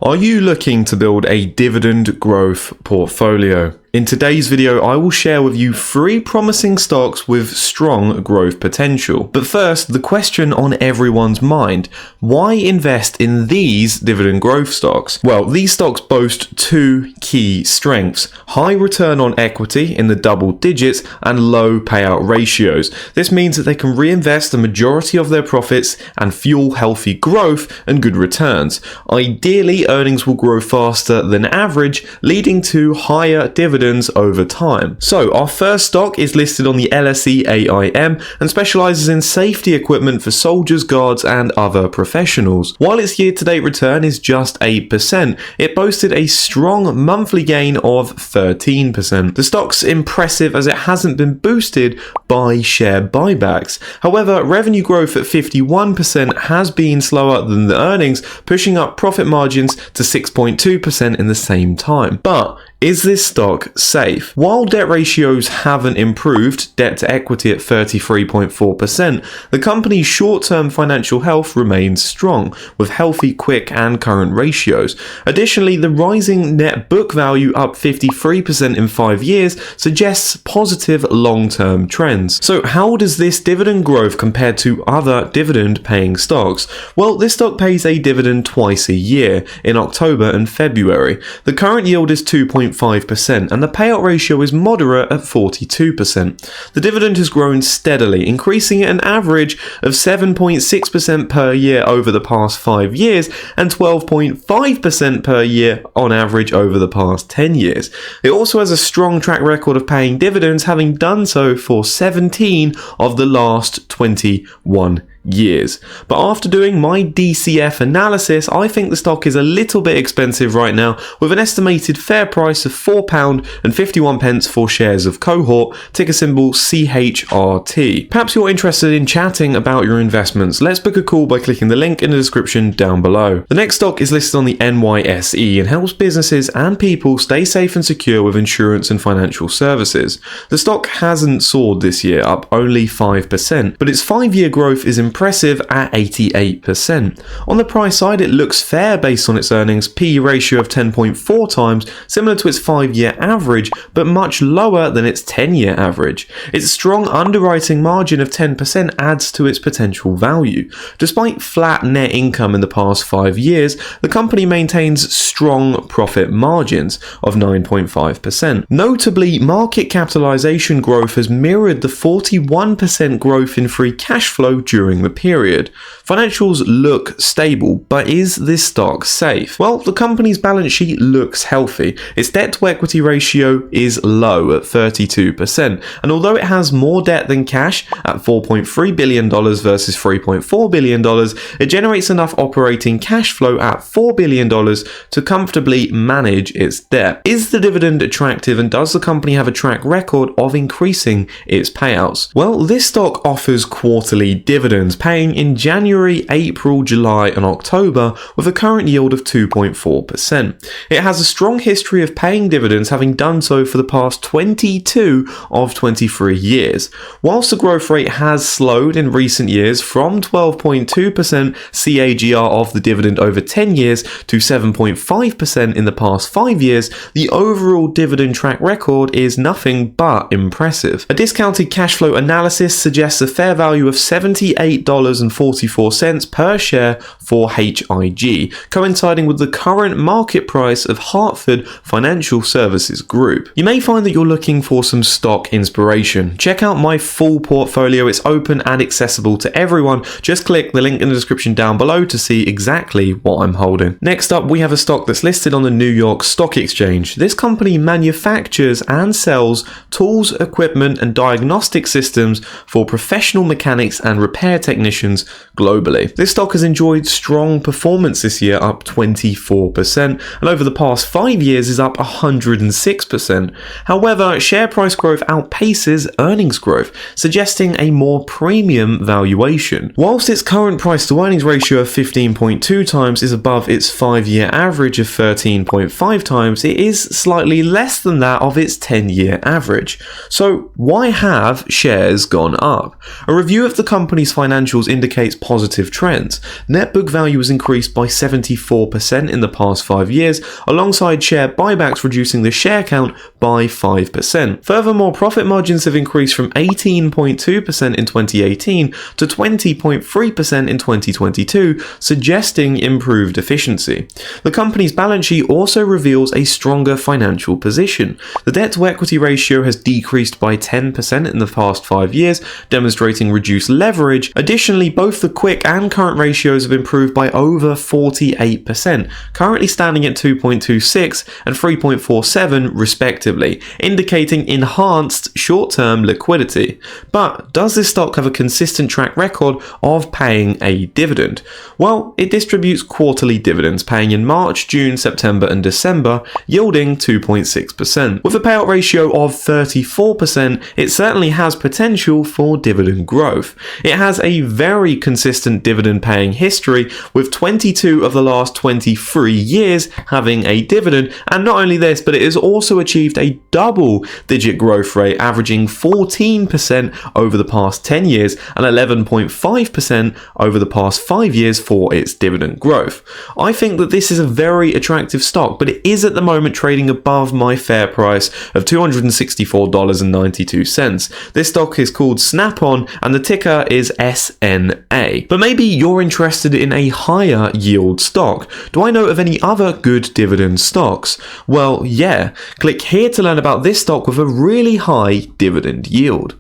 Are you looking to build a dividend growth portfolio? In today's video, I will share with you 3 promising stocks with strong growth potential. But first, the question on everyone's mind: why invest in these dividend growth stocks? Well, these stocks boast 2 key strengths: high return on equity in the double digits and low payout ratios. This means that they can reinvest the majority of their profits and fuel healthy growth and good returns. Ideally, earnings will grow faster than average, leading to higher dividends over time. So our first stock is listed on the LSE AIM and specializes in safety equipment for soldiers, guards and other professionals. While its year-to-date return is just 8%, it boasted a strong monthly gain of 13%. The stock's impressive as it hasn't been boosted by share buybacks. However, revenue growth at 51% has been slower than the earnings, pushing up profit margins to 6.2% in the same time. But is this stock safe? While debt ratios haven't improved, debt to equity at 33.4%, the company's short-term financial health remains strong, with healthy quick and current ratios. Additionally, the rising net book value up 53% in 5 years suggests positive long-term trends. So how does this dividend growth compare to other dividend-paying stocks? Well, this stock pays a dividend twice a year, in October and February. The current yield is 2.5% and the payout ratio is moderate at 42%. The dividend has grown steadily, increasing at an average of 7.6% per year over the past 5 years and 12.5% per year on average over the past 10 years. It also has a strong track record of paying dividends, having done so for 17 of the last 21 years. But after doing my DCF analysis, I think the stock is a little bit expensive right now, with an estimated fair price of £4.51 for shares of cohort, ticker symbol CHRT. Perhaps you're interested in chatting about your investments. Let's book a call by clicking the link in the description down below. The next stock is listed on the NYSE and helps businesses and people stay safe and secure with insurance and financial services. The stock hasn't soared this year, up only 5%, but its 5-year growth is impressive at 88%. On the price side, it looks fair based on its earnings, PE ratio of 10.4 times, similar to its 5-year average, but much lower than its 10-year average. Its strong underwriting margin of 10% adds to its potential value. Despite flat net income in the past 5 years, the company maintains strong profit margins of 9.5%. Notably, market capitalization growth has mirrored the 41% growth in free cash flow during the period. Financials look stable, but is this stock safe? Well, the company's balance sheet looks healthy. Its debt to equity ratio is low at 32%, and although it has more debt than cash at $4.3 billion versus $3.4 billion, it generates enough operating cash flow at $4 billion to comfortably manage its debt. Is the dividend attractive, and does the company have a track record of increasing its payouts? Well, this stock offers quarterly dividends, paying in January, April, July and October, with a current yield of 2.4%. It has a strong history of paying dividends, having done so for the past 22 of 23 years. Whilst the growth rate has slowed in recent years from 12.2% CAGR of the dividend over 10 years to 7.5% in the past 5 years, the overall dividend track record is nothing but impressive. A discounted cash flow analysis suggests a fair value of $78.44 per share for HIG, coinciding with the current market price of Hartford Financial Services Group. You may find that you're looking for some stock inspiration. Check out my full portfolio. It's open and accessible to everyone. Just click the link in the description down below to see exactly what I'm holding. Next up, we have a stock that's listed on the New York Stock Exchange. This company manufactures and sells tools, equipment and diagnostic systems for professional mechanics and repair technicians globally. This stock has enjoyed strong performance this year, up 24%, and over the past 5 years is up 106%. However, share price growth outpaces earnings growth, suggesting a more premium valuation. Whilst its current price to earnings ratio of 15.2 times is above its 5-year average of 13.5 times, it is slightly less than that of its 10-year average. So why have shares gone up? A review of the company's financial financials indicates positive trends. Net book value has increased by 74% in the past 5 years, alongside share buybacks reducing the share count by 5%. Furthermore, profit margins have increased from 18.2% in 2018 to 20.3% in 2022, suggesting improved efficiency. The company's balance sheet also reveals a stronger financial position. The debt-to-equity ratio has decreased by 10% in the past 5 years, demonstrating reduced leverage. Additionally, both the quick and current ratios have improved by over 48%, currently standing at 2.26 and 3.47 respectively, indicating enhanced short-term liquidity. But does this stock have a consistent track record of paying a dividend? Well, it distributes quarterly dividends, paying in March, June, September and December, yielding 2.6%. With a payout ratio of 34%, it certainly has potential for dividend growth. It has a very consistent dividend paying history, with 22 of the last 23 years having a dividend, and not only this, but it has also achieved a double-digit growth rate, averaging 14% over the past 10 years and 11.5% over the past 5 years for its dividend growth. I think that this is a very attractive stock, but it is at the moment trading above my fair price of $264.92. This stock is called Snap-on and the ticker is SNA. But maybe you're interested in a higher yield stock. Do I know of any other good dividend stocks? Well, yeah. Click here to learn about this stock with a really high dividend yield.